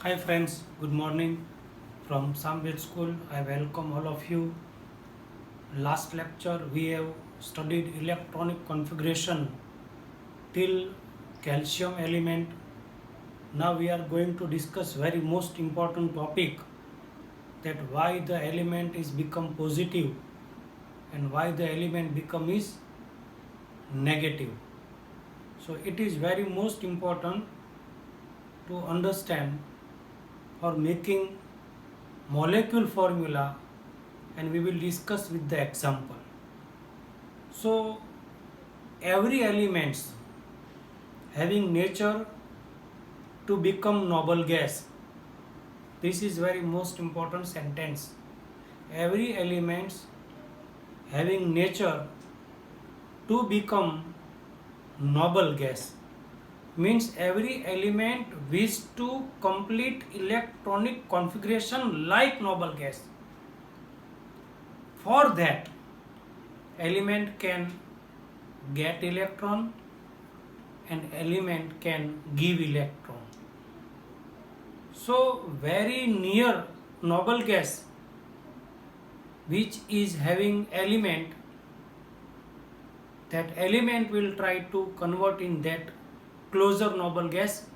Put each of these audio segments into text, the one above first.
Hi friends, good morning from Samved School. I welcome all of you. Last lecture we have studied electronic configuration till calcium element. Now we are going to discuss very most important topic, that why the element is become positive and why the element become is negative. So it is very most important to understand for making molecule formula, and we will discuss with the example. So every elements having nature to become noble gas. This is very most important sentence. Every elements having nature to become noble gas means every element wish to complete electronic configuration like noble gas. For that, element can get electron and element can give electron. So very near noble gas which is having element, that element will try to convert in that closer noble gas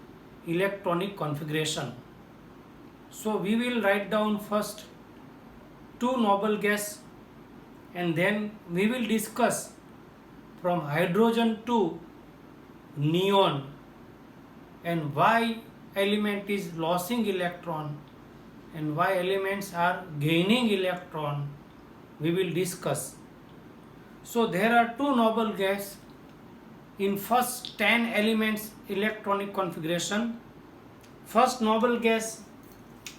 electronic configuration. So we will write down first two noble gas, and then we will discuss from hydrogen to neon and why element is losing electron and why elements are gaining electron. We will discuss. So there are two noble gas in first 10 elements electronic configuration. First noble gas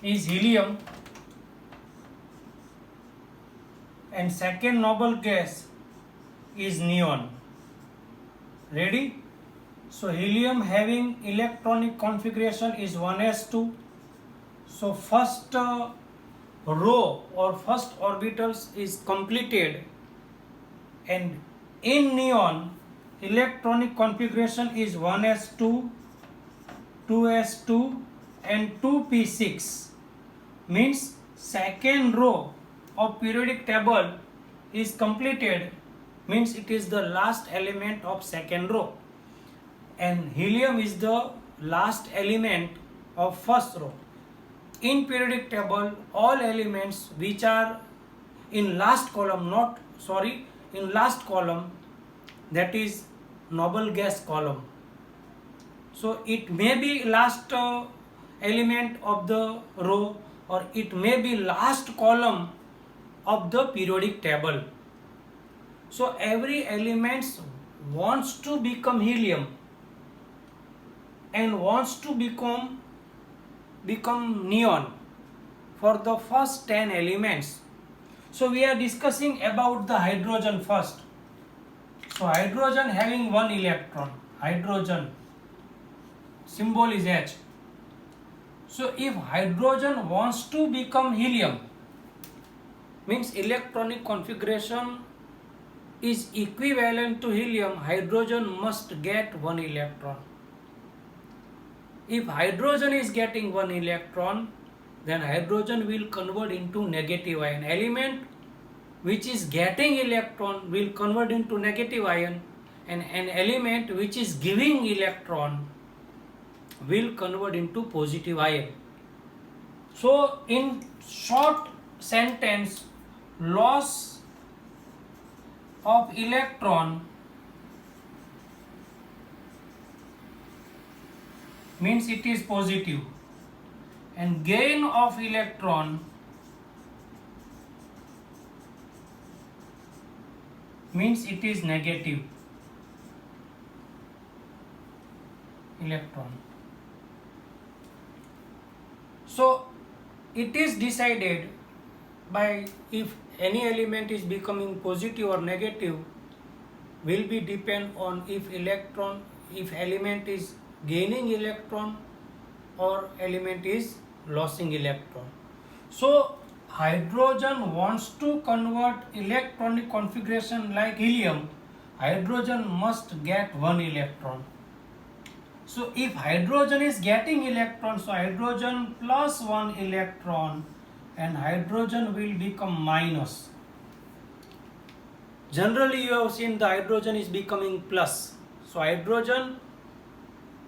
is helium and second noble gas is neon. Ready? So helium having electronic configuration is 1s2. So first row or first orbitals is completed, and in neon electronic configuration is 1s2, 2s2 and 2p6. Means second row of periodic table is completed, means it is the last element of second row, and helium is the last element of first row. In periodic table, all elements which are in last column, in last column, that is noble gas column. So it may be last element of the row or it may be last column of the periodic table. So every element wants to become helium and wants to become neon for the first 10 elements. So we are discussing about the hydrogen first. So hydrogen having one electron, hydrogen symbol is H. So if hydrogen wants to become helium, means electronic configuration is equivalent to helium, hydrogen must get one electron. If hydrogen is getting one electron, then hydrogen will convert into negative ion. Element which is getting electron will convert into negative ion, and an element which is giving electron will convert into positive ion. So in short sentence, loss of electron means it is positive, and gain of electron means it is negative electron. So it is decided by if any element is becoming positive or negative will be depend on if element is gaining electron or element is losing electron. So hydrogen wants to convert electronic configuration like helium, hydrogen must get one electron. So if hydrogen is getting electron, so hydrogen plus 1 electron and hydrogen will become minus. Generally you have seen the hydrogen is becoming plus. So hydrogen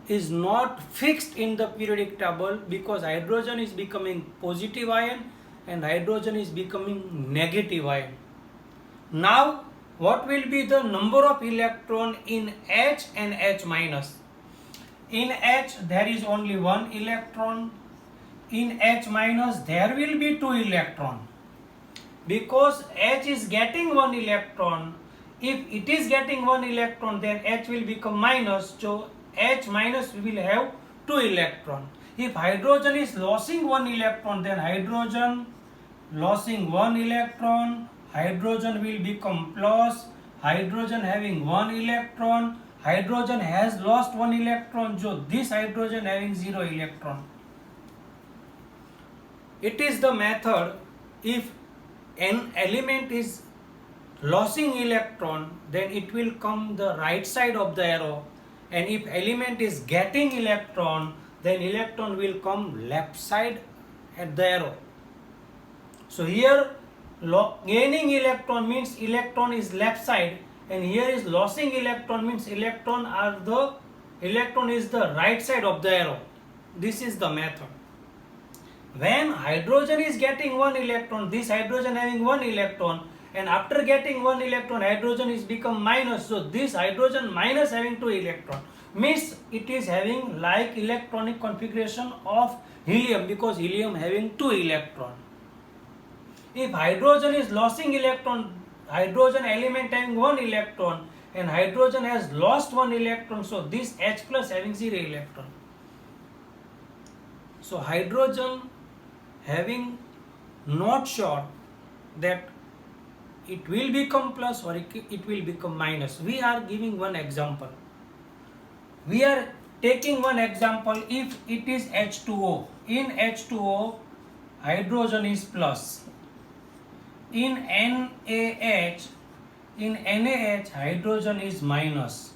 is not fixed in the periodic table because hydrogen is becoming positive ion and hydrogen is becoming negative ion. Now what will be the number of electron in H and H minus? In H there is only one electron. In H minus there will be two electron. Because H is getting one electron, if it is getting one electron then H will become minus, so H minus will have two electron. If hydrogen is losing one electron then hydrogen losing one electron, hydrogen will become plus, hydrogen having one electron, hydrogen has lost one electron, so this hydrogen having zero electron. It is the method. If an element is losing electron then it will come the right side of the arrow, and if element is getting electron then electron will come left side at the arrow. So here gaining electron means electron is left side, and here is losing electron means electron is the right side of the arrow. This is the method. When hydrogen is getting one electron, this hydrogen having one electron, and after getting one electron hydrogen is become minus, so this hydrogen minus having two electron means it is having like electronic configuration of helium, because helium having two electron. If hydrogen is losing electron, hydrogen element having one electron and hydrogen has lost one electron, so this H plus having zero electron. So hydrogen having not sure that it will become plus or it will become minus. We are giving one example. We are taking one example. If it is H2O, in H2O hydrogen is plus. In NaH hydrogen is minus.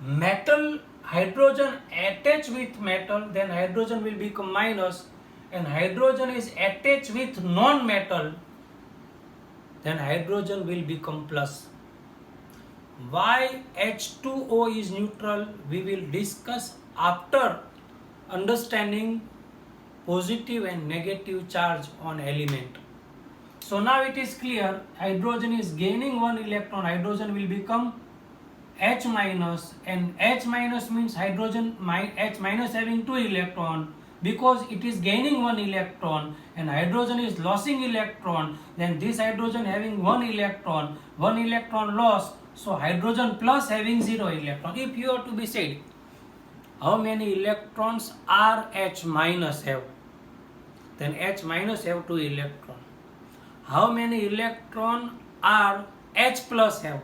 Metal, hydrogen attached with metal, then hydrogen will become minus, and hydrogen is attached with non-metal, then hydrogen will become plus. Why H2O is neutral we will discuss after understanding positive and negative charge on element. So now it is clear, hydrogen is gaining one electron, hydrogen will become H minus, and H minus means hydrogen H minus having two electron, because it is gaining one electron and hydrogen is losing electron, then this hydrogen having one electron lost, so hydrogen plus having zero electron. If you are to be said how many electrons are H minus have, then H minus have two electron. How many electron are H plus have?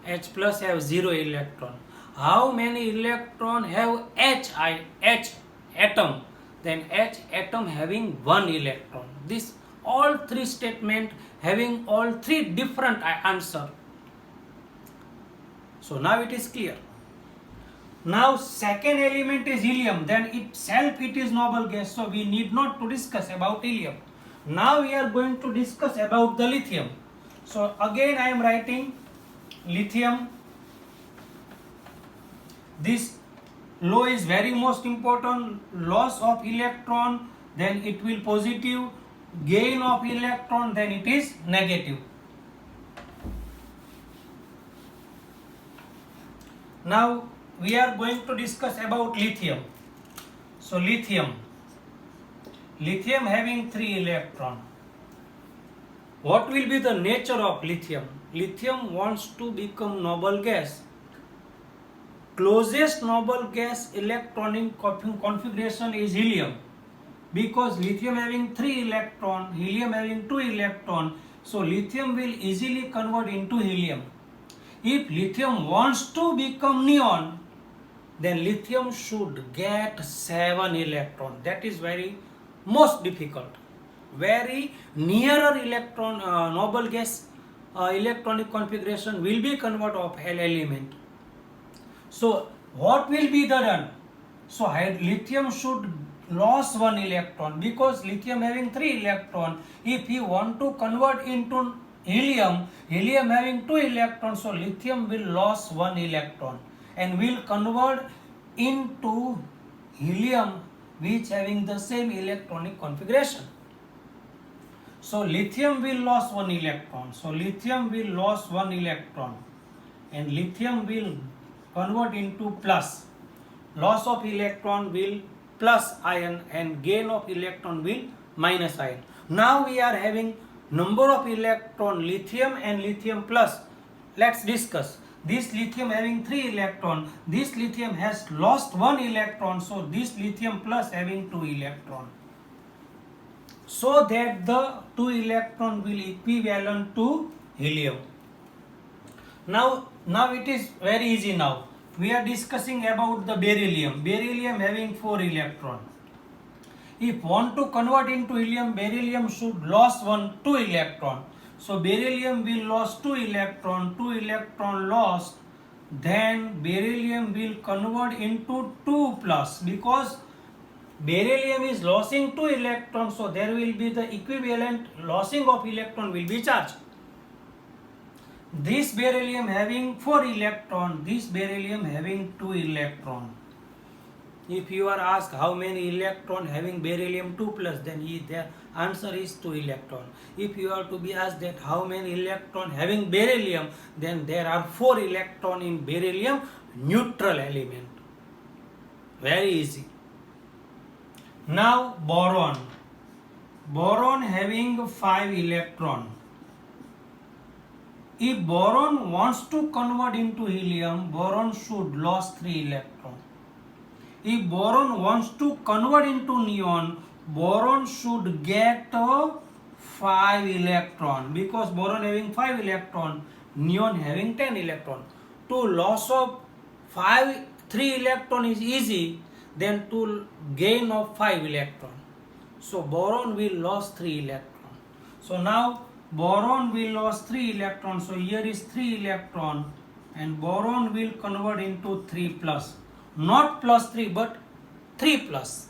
H plus have zero electron. How many electron have H atom? Then H atom having one electron. This all three statement having all three different answer. So now it is clear. Now second element is helium, then itself it is noble gas, so we need not to discuss about helium. Now we are going to discuss about the lithium. So again I am writing lithium. This law is very most important. Loss of electron, then it will positive, gain of electron, then it is negative. Now we are going to discuss about lithium. So lithium having 3 electron. What will be the nature of lithium? Lithium wants to become noble gas. Closest noble gas electronic configuration is helium, because lithium having 3 electron, helium having 2 electron, so lithium will easily convert into helium. If lithium wants to become neon, then lithium should get 7 electron. That is very most difficult. Very nearer noble gas electronic configuration will be convert of L element. So what will be the done? So lithium should lose one electron because lithium having 3 electron. If he want to convert into helium, helium having 2 electrons, so lithium will lose 1 electron and will convert into helium which having the same electronic configuration. So lithium will lose 1 electron. So lithium will lose 1 electron and lithium will convert into plus. Loss of electron will plus ion and gain of electron will minus ion. Now we are having number of electron lithium and lithium plus. Let's discuss. This lithium having 3 electron. This lithium has lost 1 electron. So this lithium plus having 2 electron. So that the 2 electron will equivalent to helium. Now it is very easy now. We are discussing about the beryllium. Beryllium having 4 electron. If want to convert into helium, beryllium should lose 2 electron. So beryllium will lose 2 electron. 2 electron lost. Then beryllium will convert into 2 plus because beryllium is losing 2 electrons. So there will be the equivalent losing of electron will be charge. This beryllium having 4 electron, this beryllium having 2 electron. If you are asked how many electron having beryllium 2 plus, then the answer is 2 electron. If you are to be asked that how many electron having beryllium, then there are 4 electron in beryllium neutral element. Very easy. Now boron. Boron having 5 electron. If boron wants to convert into helium, boron should lose 3 electrons. If boron wants to convert into neon, boron should get 5 electron because boron having 5 electron, neon having 10 electron. To loss of 3 electron is easy than to gain of 5 electron. So boron will lose 3 electron. So now boron will lose 3 electrons. So here is 3 electron and boron will convert into 3 plus. Not plus 3 but 3 plus.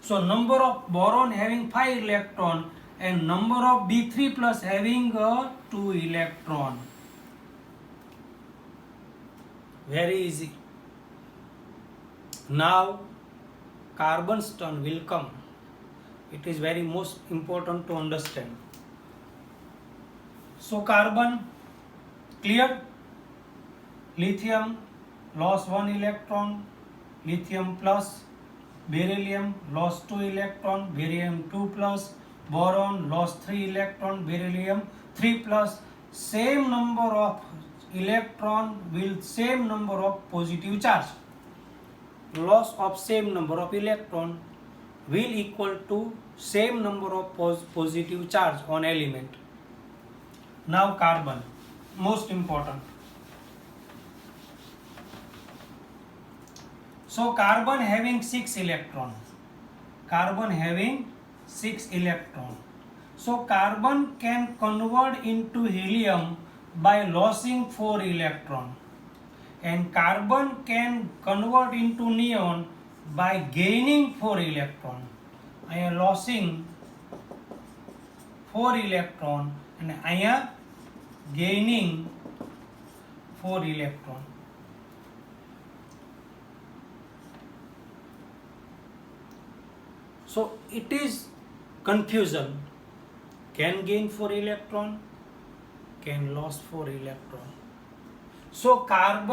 So number of boron having 5 electron and number of B3 plus having 2 electron. Very easy. Now carbon's turn will come. It is very most important to understand. So carbon, clear? Lithium lost 1 electron, lithium plus. Beryllium lost 2 electron, beryllium 2 plus. Boron lost 3 electron, beryllium 3 plus. Same number of electron will same number of positive charge. Loss of same number of electron will equal to same number of positive charge on element. Now carbon, most important. So carbon having 6 electrons. Carbon having 6 electrons. So carbon can convert into helium by losing 4 electrons. And carbon can convert into neon by gaining 4 electrons. I am losing 4 electrons and I am gaining 4 electrons. So it is confusion. Can gain 4 electron, can lose 4 electron. So carbon